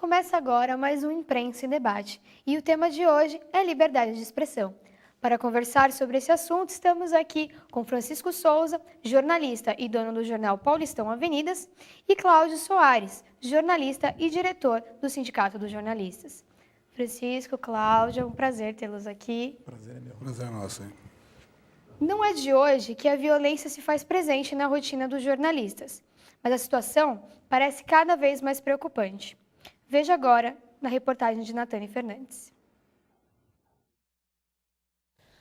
Começa agora mais um Imprensa em Debate e o tema de hoje é liberdade de expressão. Para conversar sobre esse assunto, estamos aqui com Francisco Souza, jornalista e dono do jornal Paulistão Avenidas, e Cláudio Soares, jornalista e diretor do Sindicato dos Jornalistas. Francisco, Cláudio, é um prazer tê-los aqui. Prazer é meu. Prazer é nosso, hein? Não é de hoje que a violência se faz presente na rotina dos jornalistas, mas a situação parece cada vez mais preocupante. Veja agora na reportagem de Natane Fernandes.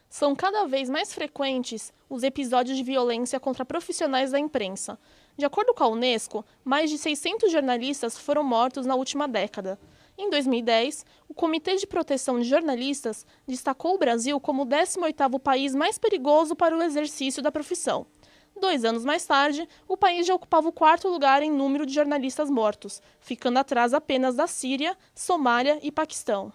São cada vez mais frequentes os episódios de violência contra profissionais da imprensa. De acordo com a Unesco, mais de 600 jornalistas foram mortos na última década. Em 2010, o Comitê de Proteção de Jornalistas destacou o Brasil como o 18º país mais perigoso para o exercício da profissão. 2 anos mais tarde, o país já ocupava o 4º lugar em número de jornalistas mortos, ficando atrás apenas da Síria, Somália e Paquistão.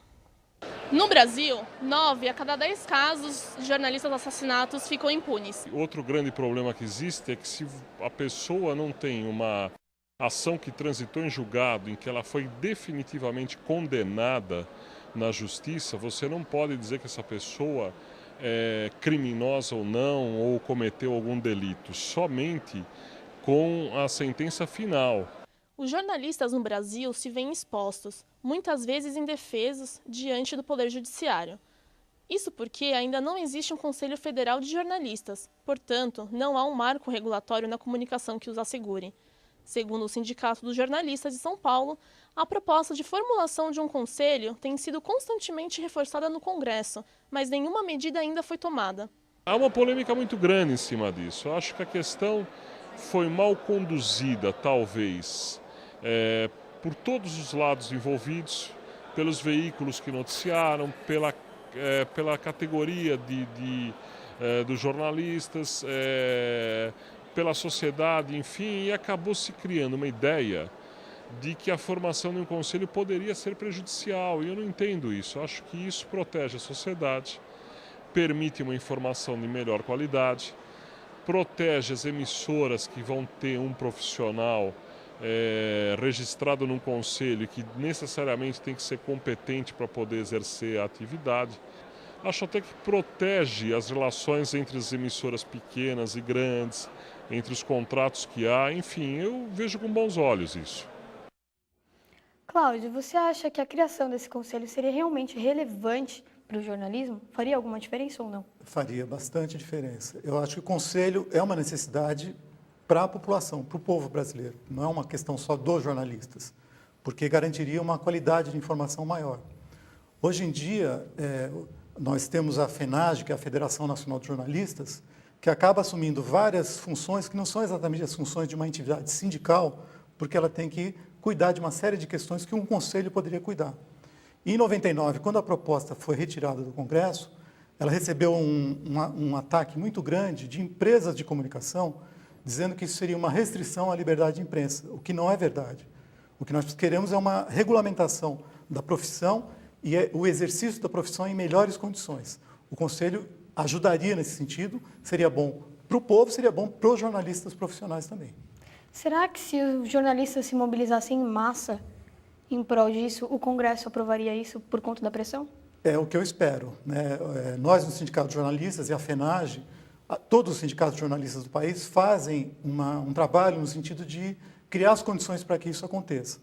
No Brasil, 9 a cada 10 casos de jornalistas assassinados ficam impunes. Outro grande problema que existe é que se a pessoa não tem uma ação que transitou em julgado, em que ela foi definitivamente condenada na justiça, você não pode dizer que essa pessoa é criminosa ou não, ou cometeu algum delito, somente com a sentença final. Os jornalistas no Brasil se veem expostos, muitas vezes indefesos, diante do Poder Judiciário. Isso porque ainda não existe um Conselho Federal de Jornalistas, portanto, não há um marco regulatório na comunicação que os assegure. Segundo o Sindicato dos Jornalistas de São Paulo, a proposta de formulação de um conselho tem sido constantemente reforçada no Congresso, mas nenhuma medida ainda foi tomada. Há uma polêmica muito grande em cima disso. Eu acho que a questão foi mal conduzida, talvez, por todos os lados envolvidos, pelos veículos que noticiaram, pela categoria dos jornalistas, pela sociedade, enfim, e acabou se criando uma ideia de que a formação de um conselho poderia ser prejudicial, e eu não entendo isso. Eu acho que isso protege a sociedade, permite uma informação de melhor qualidade, protege as emissoras que vão ter um profissional registrado num conselho que necessariamente tem que ser competente para poder exercer a atividade. Acho até que protege as relações entre as emissoras pequenas e grandes, entre os contratos que há, enfim, eu vejo com bons olhos isso. Cláudio, você acha que a criação desse conselho seria realmente relevante para o jornalismo? Faria alguma diferença ou não? Faria bastante diferença. Eu acho que o conselho é uma necessidade para a população, para o povo brasileiro. Não é uma questão só dos jornalistas, porque garantiria uma qualidade de informação maior. Hoje em dia, nós temos a FENAGE, que é a Federação Nacional de Jornalistas, que acaba assumindo várias funções que não são exatamente as funções de uma entidade sindical, porque ela tem que cuidar de uma série de questões que um conselho poderia cuidar. E em 99, quando a proposta foi retirada do Congresso, ela recebeu um ataque muito grande de empresas de comunicação, dizendo que isso seria uma restrição à liberdade de imprensa, o que não é verdade. O que nós queremos é uma regulamentação da profissão e o exercício da profissão em melhores condições. O Conselho ajudaria nesse sentido, seria bom para o povo, seria bom para os jornalistas profissionais também. Será que se os jornalistas se mobilizassem em massa em prol disso, o Congresso aprovaria isso por conta da pressão? É o que eu espero, né? Nós, no Sindicato de Jornalistas e a FENAGE, todos os sindicatos de jornalistas do país fazem um trabalho no sentido de criar as condições para que isso aconteça.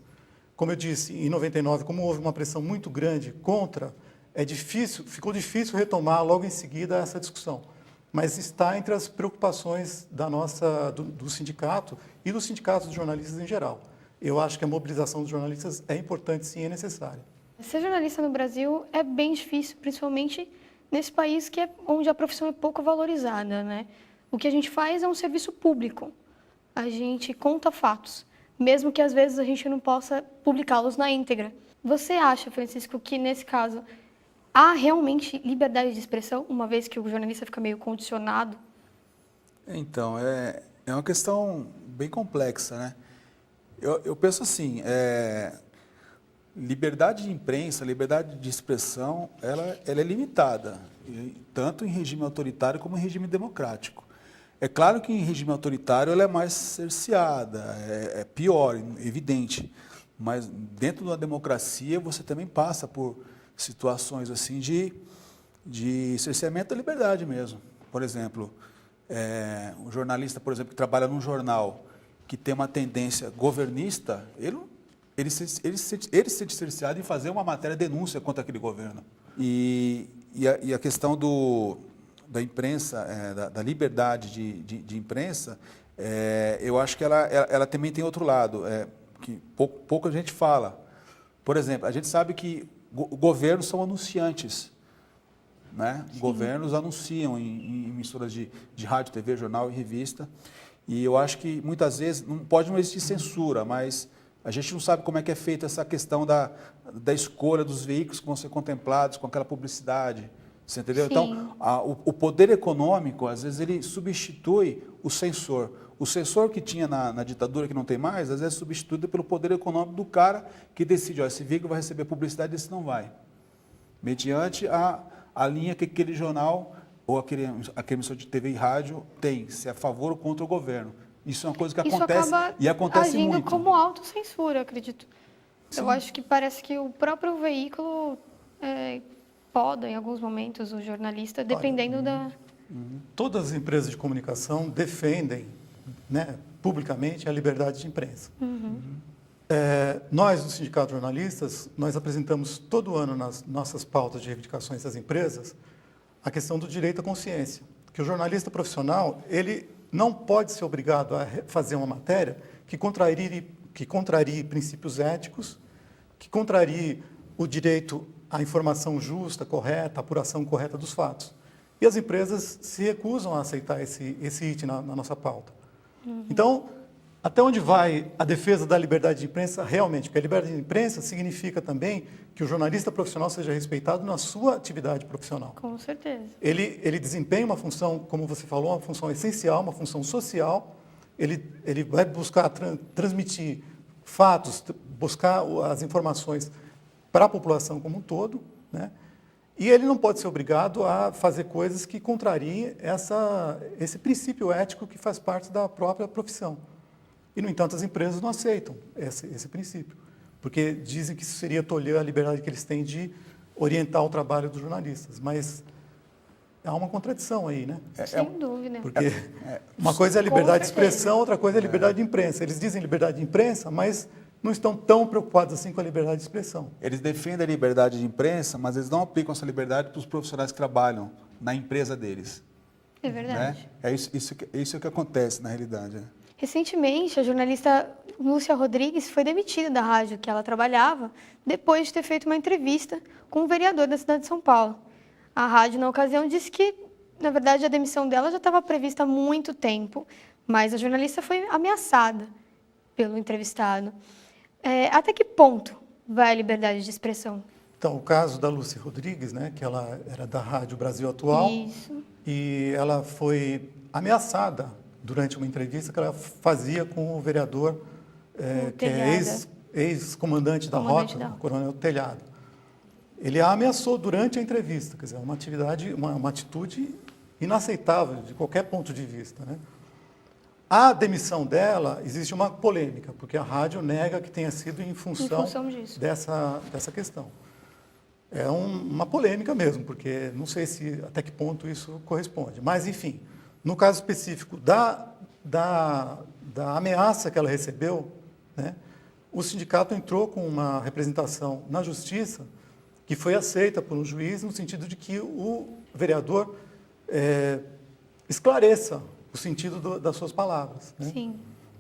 Como eu disse, em 99, como houve uma pressão muito grande contra, ficou difícil retomar logo em seguida essa discussão. Mas está entre as preocupações do sindicato e dos sindicatos de jornalistas em geral. Eu acho que a mobilização dos jornalistas é importante, sim, é necessária. Ser jornalista no Brasil é bem difícil, principalmente nesse país onde a profissão é pouco valorizada, né? O que a gente faz é um serviço público. A gente conta fatos, mesmo que às vezes a gente não possa publicá-los na íntegra. Você acha, Francisco, que nesse caso há realmente liberdade de expressão, uma vez que o jornalista fica meio condicionado? Então, é uma questão bem complexa, né? Eu penso assim, liberdade de imprensa, liberdade de expressão, ela é limitada, tanto em regime autoritário como em regime democrático. É claro que em regime autoritário ela é mais cerceada, é pior, evidente. Mas dentro da democracia você também passa por situações assim de cerceamento da liberdade mesmo. Por exemplo, um jornalista, por exemplo, que trabalha num jornal que tem uma tendência governista, ele se sente cerceado em fazer uma matéria denúncia contra aquele governo. E a questão da imprensa, da liberdade de imprensa, eu acho que ela também tem outro lado, que pouco a gente fala. Por exemplo, a gente sabe que governos são anunciantes. Né? Governos anunciam em emissoras de rádio, TV, jornal e revista. E eu acho que muitas vezes não existir censura, mas a gente não sabe como é que é feita essa questão da escolha dos veículos que vão ser contemplados com aquela publicidade. Você entendeu? Sim. Então, o poder econômico, às vezes, ele substitui o censor. O censor que tinha na ditadura, que não tem mais, às vezes é substituído pelo poder econômico do cara que decide, esse veículo vai receber publicidade e esse não vai. Mediante a linha que aquele jornal ou aquele emissor de TV e rádio tem, se é a favor ou contra o governo. Isso é uma coisa que acontece e acontece agindo muito. como autocensura, acredito. Sim. Eu acho que parece que o próprio veículo poda, em alguns momentos, o jornalista, dependendo da... Todas as empresas de comunicação defendem, né, publicamente a liberdade de imprensa. Nós, do Sindicato de Jornalistas, nós apresentamos todo ano nas nossas pautas de reivindicações das empresas a questão do direito à consciência, que o jornalista profissional ele não pode ser obrigado a fazer uma matéria que contrarie princípios éticos, que contrarie o direito à informação justa, correta, à apuração correta dos fatos. E as empresas se recusam a aceitar esse item na nossa pauta. Então, até onde vai a defesa da liberdade de imprensa realmente? Porque a liberdade de imprensa significa também que o jornalista profissional seja respeitado na sua atividade profissional. Com certeza. Ele desempenha uma função, como você falou, uma função essencial, uma função social. Ele vai buscar transmitir fatos, buscar as informações para a população como um todo, né? E ele não pode ser obrigado a fazer coisas que contrariem esse princípio ético que faz parte da própria profissão. E, no entanto, as empresas não aceitam esse princípio, porque dizem que isso seria tolher a liberdade que eles têm de orientar o trabalho dos jornalistas. Mas há uma contradição aí, né? Sem dúvida. Porque uma coisa é a liberdade de expressão, outra coisa é a liberdade de imprensa. Eles dizem liberdade de imprensa, mas não estão tão preocupados assim com a liberdade de expressão. Eles defendem a liberdade de imprensa, mas eles não aplicam essa liberdade para os profissionais que trabalham na empresa deles. É verdade. Né? Isso que acontece na realidade. Né? Recentemente, a jornalista Lúcia Rodrigues foi demitida da rádio que ela trabalhava depois de ter feito uma entrevista com um vereador da cidade de São Paulo. A rádio, na ocasião, disse que, na verdade, a demissão dela já estava prevista há muito tempo, mas a jornalista foi ameaçada pelo entrevistado. Até que ponto vai a liberdade de expressão? Então, o caso da Lúcia Rodrigues, né, que ela era da Rádio Brasil Atual, Isso. e ela foi ameaçada durante uma entrevista que ela fazia com o vereador, que é ex-comandante da Rota, o Coronel Telhado. Ele a ameaçou durante a entrevista, quer dizer, uma atitude inaceitável de qualquer ponto de vista, né? A demissão dela, existe uma polêmica, porque a rádio nega que tenha sido em função disso. dessa questão. É uma polêmica mesmo, porque não sei até que ponto isso corresponde. Mas, enfim, no caso específico da ameaça que ela recebeu, né, o sindicato entrou com uma representação na Justiça que foi aceita por um juiz no sentido de que o vereador esclareça o sentido das suas palavras. Né? Sim.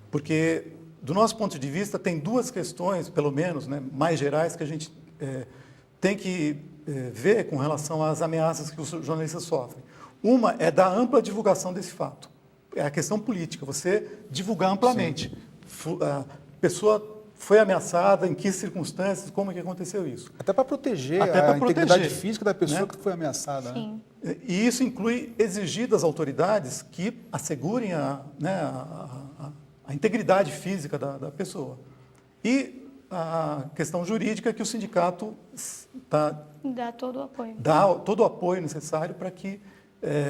Porque, do nosso ponto de vista, tem duas questões, pelo menos, né, mais gerais, que a gente tem que ver com relação às ameaças que os jornalistas sofrem. Uma é da ampla divulgação desse fato. É a questão política, você divulgar amplamente. A pessoa foi ameaçada, em que circunstâncias, como é que aconteceu isso? Até para proteger a integridade física da pessoa, né, que foi ameaçada. Sim. Né? E isso inclui exigir das autoridades que assegurem a integridade física da pessoa. E a questão jurídica que o sindicato Dá todo o apoio. dá todo o apoio necessário para que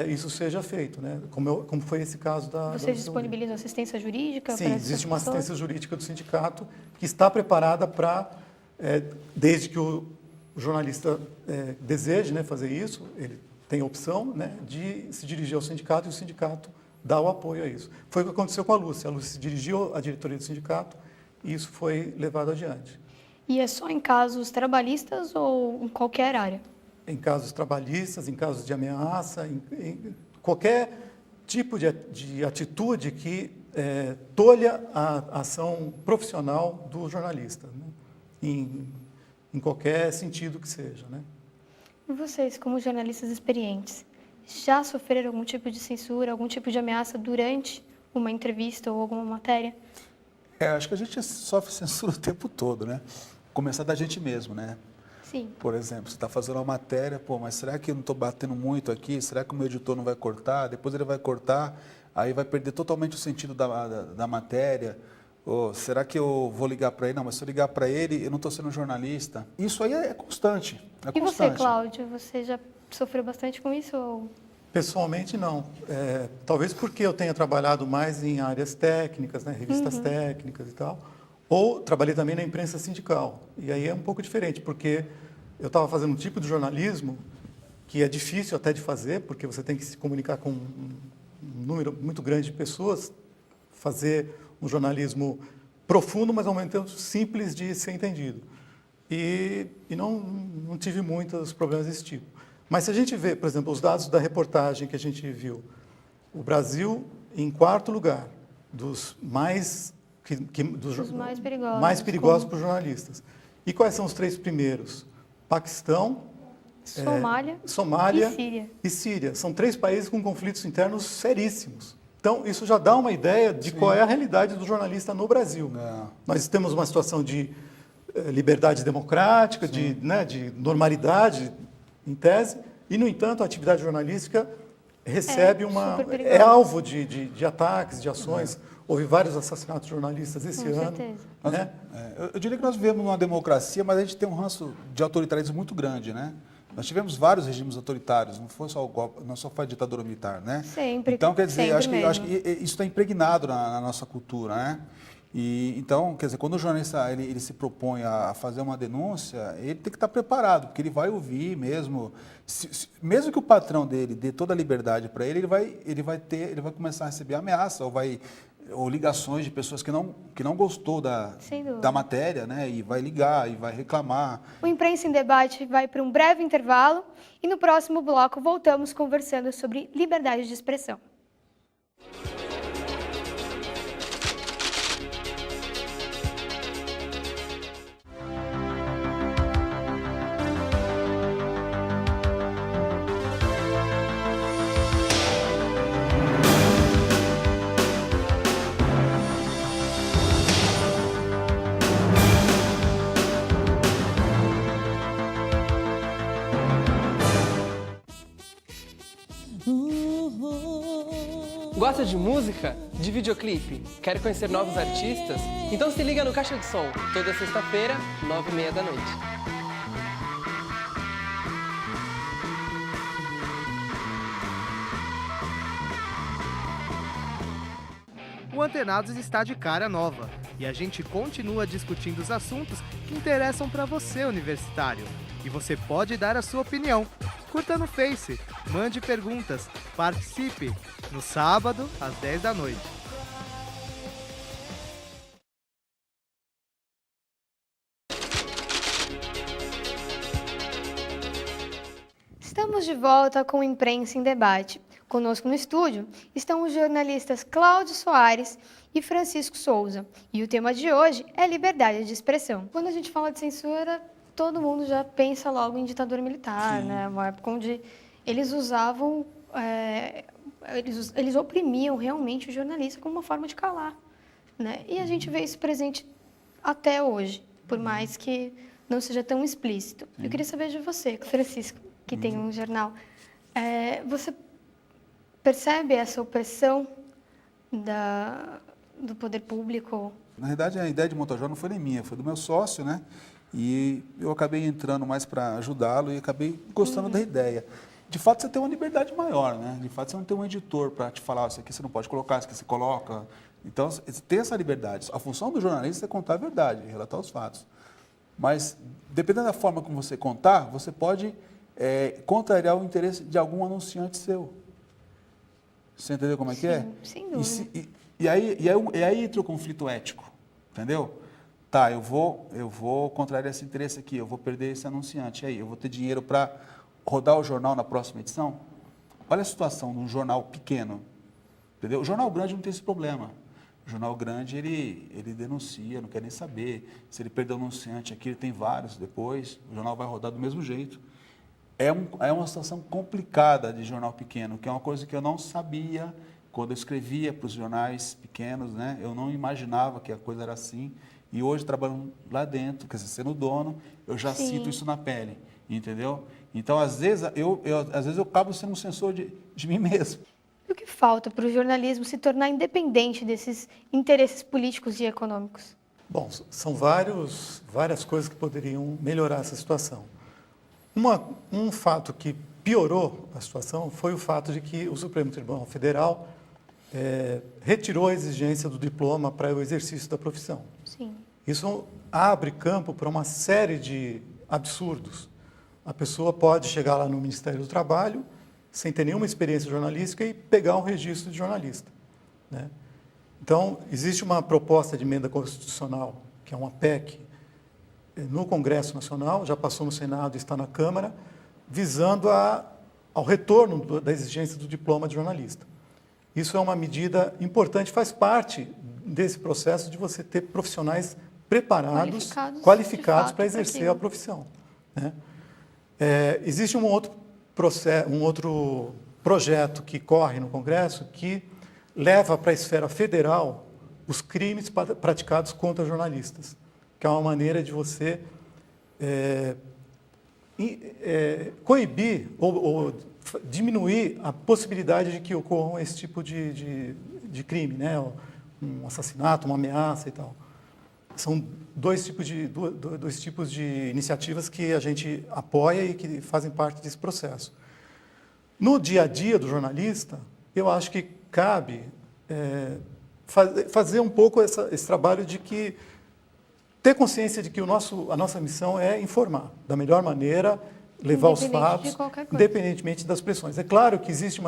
isso seja feito, né? Como foi esse caso da Vocês disponibilizam assistência jurídica? Sim, para essas existe uma pessoas? assistência jurídica do sindicato que está preparada para, desde que o jornalista deseje, né, fazer isso, ele tem a opção, né, de se dirigir ao sindicato e o sindicato dá o apoio a isso. Foi o que aconteceu com a Lúcia. A Lúcia se dirigiu à diretoria do sindicato e isso foi levado adiante. E é só em casos trabalhistas ou em qualquer área? Em casos trabalhistas, em casos de ameaça, em qualquer tipo de atitude que tolha a ação profissional do jornalista, né? Em qualquer sentido que seja, né? E vocês, como jornalistas experientes, já sofreram algum tipo de censura, algum tipo de ameaça durante uma entrevista ou alguma matéria? Acho que a gente sofre censura o tempo todo, né? Começar da gente mesmo, né? Sim. Por exemplo, você está fazendo uma matéria, mas será que eu não estou batendo muito aqui? Será que o meu editor não vai cortar? Depois ele vai cortar, aí vai perder totalmente o sentido da matéria. Ou será que eu vou ligar para ele? Não, mas se eu ligar para ele, eu não estou sendo jornalista. Isso aí é constante. E você, Cláudio, você já sofreu bastante com isso? Ou... Pessoalmente, não. Talvez porque eu tenha trabalhado mais em áreas técnicas, né, revistas técnicas e tal, ou trabalhei também na imprensa sindical. E aí é um pouco diferente, porque eu estava fazendo um tipo de jornalismo que é difícil até de fazer, porque você tem que se comunicar com um número muito grande de pessoas, fazer um jornalismo profundo, mas ao mesmo tempo simples de ser entendido. E não tive muitos problemas desse tipo. Mas se a gente vê, por exemplo, os dados da reportagem que a gente viu, o Brasil em 4º lugar dos mais mais perigosos para os jornalistas. E quais são os 3 primeiros? Paquistão, Somália e Síria. São 3 países com conflitos internos seríssimos. Então, isso já dá uma ideia de qual é a realidade do jornalista no Brasil. Nós temos uma situação de liberdade democrática, de normalidade, em tese, e, no entanto, a atividade jornalística recebe é alvo de ataques, de ações. Houve vários assassinatos de jornalistas esse ano. Com certeza. Né? Eu diria que nós vivemos numa democracia, mas a gente tem um ranço de autoritarismo muito grande, né? Nós tivemos vários regimes autoritários, não foi só o golpe, não só foi a ditadura militar, né? Sempre. Então, quer dizer, acho que isso está impregnado na nossa cultura, né? E, então, quer dizer, quando o jornalista ele se propõe a fazer uma denúncia, ele tem que estar preparado, porque ele vai ouvir mesmo, mesmo que o patrão dele dê toda a liberdade para ele, ele vai começar a receber ameaça ou ligações de pessoas que não gostou da matéria, né? E vai ligar e vai reclamar. O Imprensa em Debate vai para um breve intervalo e no próximo bloco voltamos conversando sobre liberdade de expressão. Gosta de música? De videoclipe? Quer conhecer novos artistas? Então se liga no Caixa de Som, toda sexta-feira, 9h30 da noite. O Antenados está de cara nova e a gente continua discutindo os assuntos que interessam para você, universitário. E você pode dar a sua opinião. Curta no Face, mande perguntas, participe. No sábado, às 10 da noite. Estamos de volta com o Imprensa em Debate. Conosco no estúdio estão os jornalistas Cláudio Soares e Francisco Souza. E o tema de hoje é liberdade de expressão. Quando a gente fala de censura, todo mundo já pensa logo em ditadura militar, né? Uma época onde eles usavam, eles oprimiam realmente o jornalista como uma forma de calar, né? E a gente vê isso presente até hoje, por mais que não seja tão explícito. Eu queria saber de você, Francisco, que tem um jornal. Você percebe essa opressão do poder público? Na verdade, a ideia de Montajó não foi nem minha, foi do meu sócio, né? E eu acabei entrando mais para ajudá-lo e acabei gostando da ideia. de fato, você tem uma liberdade maior, né? De fato, você não tem um editor para te falar, isso aqui você não pode colocar, isso aqui você coloca. Então, você tem essa liberdade. A função do jornalista é contar a verdade, relatar os fatos. Mas, dependendo da forma como você contar, você pode contrariar o interesse de algum anunciante seu. Você entendeu como é que é? Sem dúvida. E aí entra o conflito ético, entendeu? Tá, eu vou contrariar esse interesse aqui, eu vou perder esse anunciante. E aí, eu vou ter dinheiro para rodar o jornal na próxima edição? Olha a situação de um jornal pequeno, entendeu? O jornal grande não tem esse problema. O jornal grande, ele denuncia, não quer nem saber. Se ele perder o anunciante aqui, ele tem vários depois, o jornal vai rodar do mesmo jeito. É uma situação complicada de jornal pequeno, que é uma coisa que eu não sabia quando eu escrevia para os jornais pequenos, né? Eu não imaginava que a coisa era assim. E hoje, trabalhando lá dentro, quer dizer, sendo dono, eu já sinto isso na pele, entendeu? Então, às vezes, eu acabo sendo um censor de mim mesmo. E o que falta para o jornalismo se tornar independente desses interesses políticos e econômicos? Bom, são várias coisas que poderiam melhorar essa situação. Um fato que piorou a situação foi o fato de que o Supremo Tribunal Federal retirou a exigência do diploma para o exercício da profissão. Sim. Isso abre campo para uma série de absurdos. A pessoa pode chegar lá no Ministério do Trabalho, sem ter nenhuma experiência jornalística, e pegar um registro de jornalista, né? Então, existe uma proposta de emenda constitucional, que é uma PEC, no Congresso Nacional, já passou no Senado e está na Câmara, visando ao retorno da exigência do diploma de jornalista. Isso é uma medida importante, faz parte desse processo de você ter profissionais preparados, qualificados para exercer a profissão, né? Existe um outro projeto que corre no Congresso que leva para a esfera federal os crimes praticados contra jornalistas, que é uma maneira de você coibir ou diminuir a possibilidade de que ocorram esse tipo de crime, né? Um assassinato, uma ameaça e tal. São dois tipos de iniciativas que a gente apoia e que fazem parte desse processo. No dia a dia do jornalista, eu acho que cabe fazer um pouco esse trabalho de que ter consciência de que a nossa missão é informar da melhor maneira, levar os fatos, independentemente das pressões. É claro que existe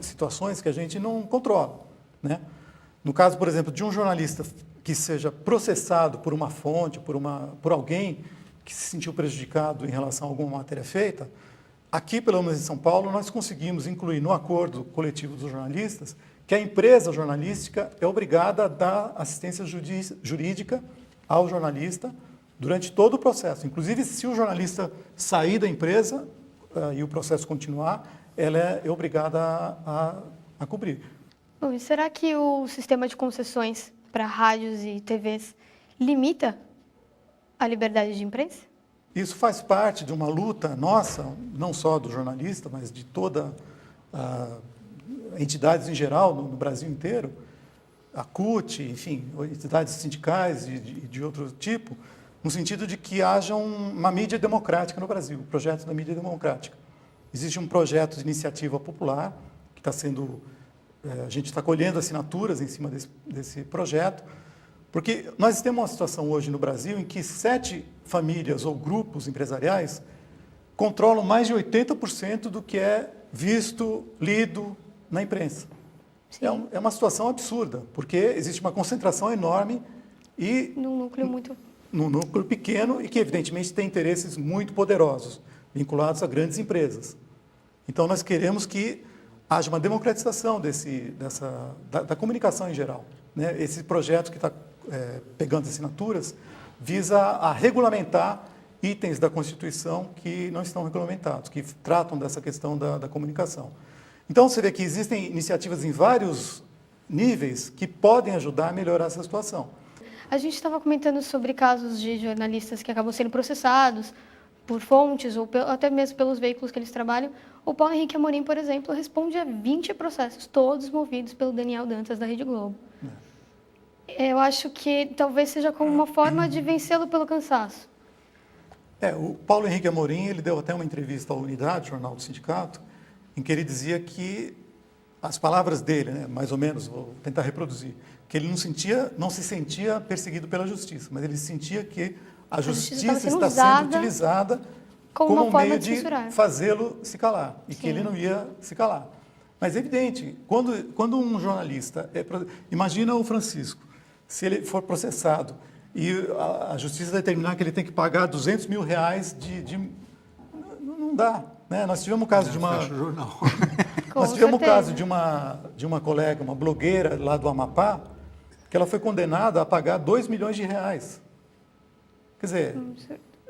situações que a gente não controla, né? No caso, por exemplo, de um jornalista que seja processado por uma fonte, por alguém que se sentiu prejudicado em relação a alguma matéria feita, aqui, pelo menos em São Paulo, nós conseguimos incluir no acordo coletivo dos jornalistas que a empresa jornalística é obrigada a dar assistência jurídica ao jornalista durante todo o processo. Inclusive, se o jornalista sair da empresa e o processo continuar, ela é obrigada a cobrir. Bom, e será que o sistema de concessões para rádios e TVs limita a liberdade de imprensa? Isso faz parte de uma luta nossa, não só do jornalista, mas de toda entidades em geral, no Brasil inteiro, a CUT, enfim, entidades sindicais e de outro tipo, no sentido de que haja uma mídia democrática no Brasil, o projeto da mídia democrática. Existe um projeto de iniciativa popular que está sendo... a gente está colhendo assinaturas em cima desse projeto, porque nós temos uma situação hoje no Brasil em que 7 famílias ou grupos empresariais controlam mais de 80% do que é visto, lido na imprensa. É uma situação absurda, porque existe uma concentração enorme e num núcleo pequeno e que, evidentemente, tem interesses muito poderosos, vinculados a grandes empresas. Então, nós queremos que haja uma democratização da comunicação em geral, né? Esse projeto que está pegando assinaturas visa a regulamentar itens da Constituição que não estão regulamentados, que tratam dessa questão da comunicação. Então, você vê que existem iniciativas em vários níveis que podem ajudar a melhorar essa situação. A gente estava comentando sobre casos de jornalistas que acabam sendo processados por fontes ou até mesmo pelos veículos que eles trabalham. O Paulo Henrique Amorim, por exemplo, responde a 20 processos, todos movidos pelo Daniel Dantas, da Rede Globo. Eu acho que talvez seja como uma forma de vencê-lo pelo cansaço. O Paulo Henrique Amorim, ele deu até uma entrevista à Unidade, jornal do sindicato, em que ele dizia que as palavras dele, né, mais ou menos, vou tentar reproduzir, que ele não se sentia perseguido pela justiça, mas ele sentia que a justiça está sendo utilizada como um meio de fazê-lo se calar, e que ele não ia se calar. Mas é evidente, quando um jornalista... Imagina o Francisco, se ele for processado e a justiça determinar que ele tem que pagar R$200 mil não dá. Né? Nós tivemos o caso de uma... Nós tivemos o caso de uma colega, uma blogueira lá do Amapá, que ela foi condenada a pagar R$2 milhões. Quer dizer,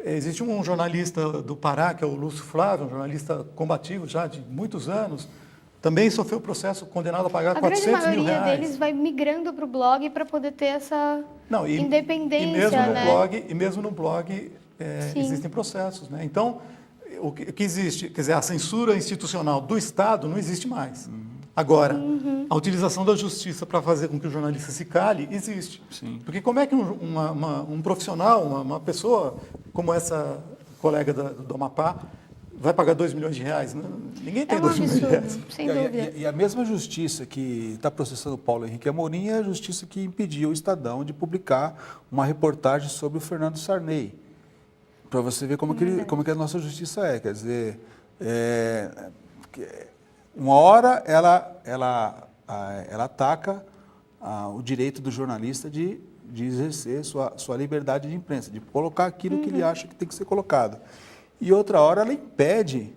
existe um jornalista do Pará, que é o Lúcio Flávio, um jornalista combativo já de muitos anos, também sofreu o processo, condenado a pagar R$400 mil. A grande maioria deles vai migrando para o blog para poder ter essa independência, e mesmo no blog existem processos. Né? Então, o que existe, quer dizer, a censura institucional do Estado não existe mais. Agora, a utilização da justiça para fazer com que o jornalista se cale, existe. Sim. Porque como é que um profissional, uma pessoa como essa colega do Amapá, vai pagar R$2 milhões? Ninguém tem R$2 milhões. Sem dúvida. E a mesma justiça que está processando o Paulo Henrique Amorim é a justiça que impediu o Estadão de publicar uma reportagem sobre o Fernando Sarney. Para você ver como que a nossa justiça é. Quer dizer, uma hora ela ataca o direito do jornalista de exercer sua liberdade de imprensa, de colocar aquilo que ele acha que tem que ser colocado. E outra hora ela impede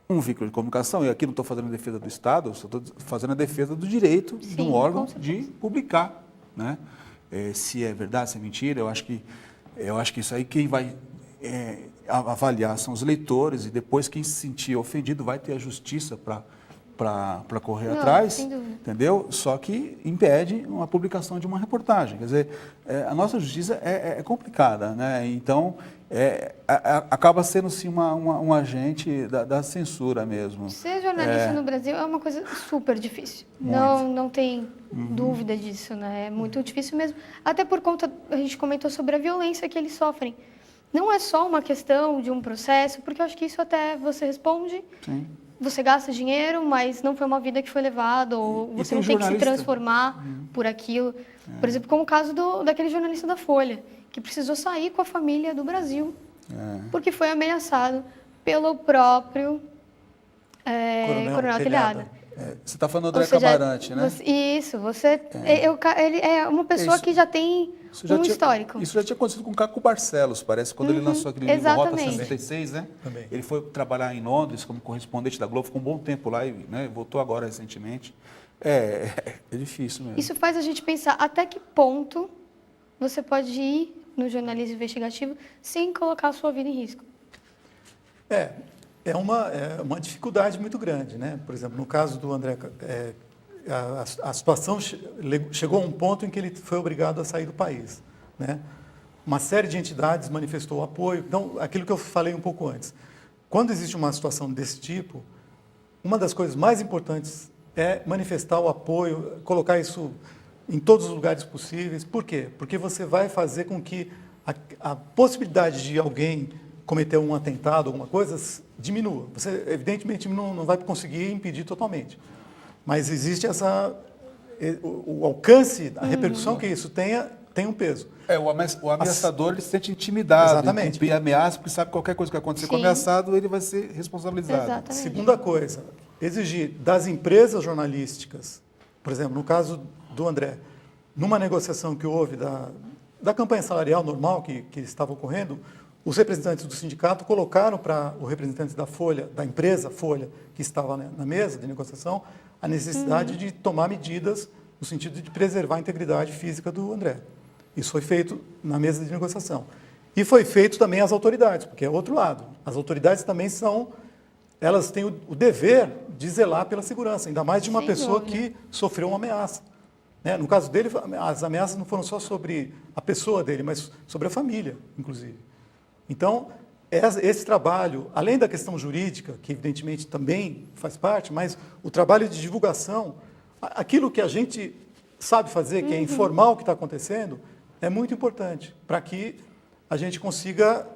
um veículo de comunicação, e aqui não estou fazendo a defesa do Estado, estou fazendo a defesa do direito de um órgão de publicar. Né? Se é verdade, se é mentira, eu acho que isso aí quem vai avaliar são os leitores, e depois quem se sentir ofendido vai ter a justiça para correr atrás, entendeu? Só que impede uma publicação de uma reportagem. Quer dizer, a nossa justiça é complicada, né? Então, acaba sendo sim um agente da censura mesmo. Ser jornalista no Brasil é uma coisa super difícil. Não tem dúvida disso, né? É muito difícil mesmo. Até por conta, a gente comentou sobre a violência que eles sofrem. Não é só uma questão de um processo, porque eu acho que isso até você responde. Sim. Você gasta dinheiro, mas não foi uma vida que foi levada, ou você não tem que se transformar por aquilo. Por exemplo, como o caso daquele jornalista da Folha, que precisou sair com a família do Brasil, porque foi ameaçado pelo próprio Coronel Telhada. Você está falando do André Camarante, né? Isso, ele é uma pessoa que já tem histórico. Isso já tinha acontecido com o Caco Barcelos, parece, quando ele lançou aquele livro Rota 66, né? Também. Ele foi trabalhar em Londres como correspondente da Globo, ficou um bom tempo lá e voltou agora recentemente. É difícil mesmo. Isso faz a gente pensar até que ponto você pode ir no jornalismo investigativo sem colocar a sua vida em risco. É uma dificuldade muito grande, né? Por exemplo, no caso do André, a situação chegou a um ponto em que ele foi obrigado a sair do país, né? Uma série de entidades manifestou apoio. Então, aquilo que eu falei um pouco antes. Quando existe uma situação desse tipo, uma das coisas mais importantes é manifestar o apoio, colocar isso em todos os lugares possíveis. Por quê? Porque você vai fazer com que a possibilidade de alguém cometer um atentado, alguma coisa, diminua. Você, evidentemente, não vai conseguir impedir totalmente. Mas existe o alcance, a repercussão que isso tem um peso. O ameaçador ele se sente intimidado. Exatamente. E ameaça, porque sabe que qualquer coisa que acontecer com o ameaçado, ele vai ser responsabilizado. Exatamente. Segunda coisa, exigir das empresas jornalísticas, por exemplo, no caso do André, numa negociação que houve da campanha salarial normal que estava ocorrendo, os representantes do sindicato colocaram para os representantes da Folha, da empresa Folha, que estava na mesa de negociação, a necessidade de tomar medidas no sentido de preservar a integridade física do André. Isso foi feito na mesa de negociação. E foi feito também às autoridades, porque é outro lado. As autoridades também elas têm o dever de zelar pela segurança, ainda mais de uma pessoa que sofreu uma ameaça. Né? No caso dele, as ameaças não foram só sobre a pessoa dele, mas sobre a família, inclusive. Então, esse trabalho, além da questão jurídica, que evidentemente também faz parte, mas o trabalho de divulgação, aquilo que a gente sabe fazer, que é informar o que está acontecendo, é muito importante para que a gente consiga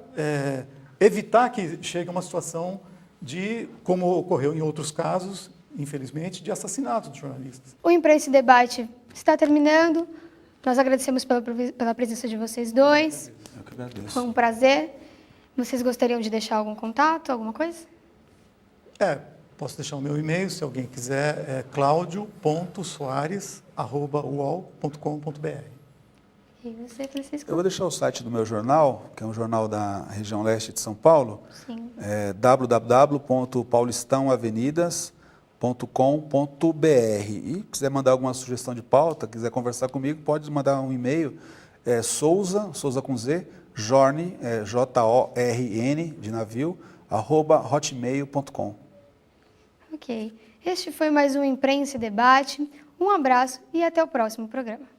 evitar que chegue a uma situação de, como ocorreu em outros casos, infelizmente, de assassinato de jornalistas. O Imprensa em Debate está terminando. Nós agradecemos pela presença de vocês dois. Eu que agradeço. Foi um prazer. Vocês gostariam de deixar algum contato, alguma coisa? Posso deixar o meu e-mail, se alguém quiser, é claudio.soares@uol.com.br. E você, Francisco? Eu vou deixar o site do meu jornal, que é um jornal da região leste de São Paulo, Sim. www.paulistãoavenidas.com.br. E quiser mandar alguma sugestão de pauta, quiser conversar comigo, pode mandar um e-mail, Souza com Z, Jorn, JORN, de navio, @hotmail.com. Ok. Este foi mais um Imprensa e Debate. Um abraço e até o próximo programa.